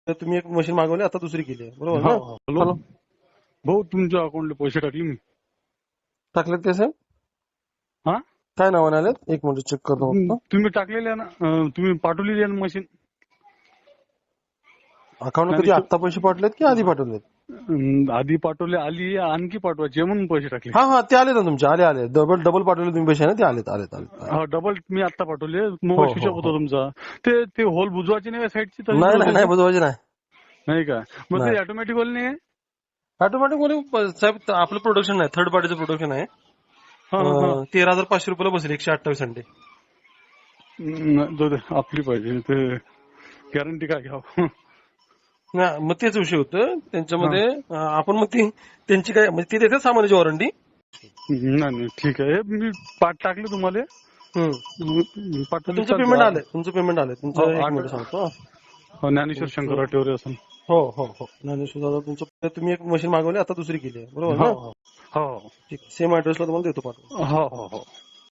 तर तुम्ही एक मशीन मागवली, आता दुसरी केली आहे, बरोबर ना? हॅलो भाऊ, तुमच्या अकाउंटला पैसे टाकले मी. टाकलेत ते साहेब? हा, काय नावाने आलेत? एक मिनिट चेक करतो फक्त. तुम्ही टाकलेले आहे ना, तुम्ही पाठवलेली आहे ना मशीन. अकाउंट कधी आता पैसे पाठवलेत की आधी पाठवलेत? आधी पाठवले, आली आणखी पाठवायचे म्हणून पैसे टाकले. हा हा, ते आले ना तुमचे, आले डबल पाठवले तुम्ही पैसे ना, ते आलेत. हा, डबल मी आता पाठवले. हो, मोबाईल हो, स्विच ऑफ होता हो. तुमचा. ते होल बुजवायची नाही साईडची? नाही बुजवायचे नाही. नाही का? मग नाही. ते ऑटोमॅटिक होल नाही आहे? ऑटोमॅटिक मध्ये साहेब आपलं प्रोडक्शन आहे, थर्ड पार्टीचं प्रोडक्शन आहे. हा, हा, हा. 13,500 रुपयाला बसेल 128 अंडे. जाऊ दे, आपली पाहिजे ते. गॅरंटी काय घ्यावं? नाही, मग तेच विषय होतं त्यांच्यामध्ये. आपण मग ती त्यांची काय म्हणजे ती देतात सामानाची वॉरंटी. नाही ठीक आहे, मी पाठ टाकले तुम्हाला. पाठवली तुमचं पेमेंट आलंय, तुमचं एक मिनिट सांगतो. ज्ञानेश्वर शंकर आठवरे असं. हो हो हो, ज्ञानेश्वर दादा तुमचं, तुम्ही एक मशीन मागवली, आता दुसरी केली आहे, बरोबर ना? हो ठीक, सेम ऍड्रेसला तुम्हाला देतो पाठवून. हो हो हो.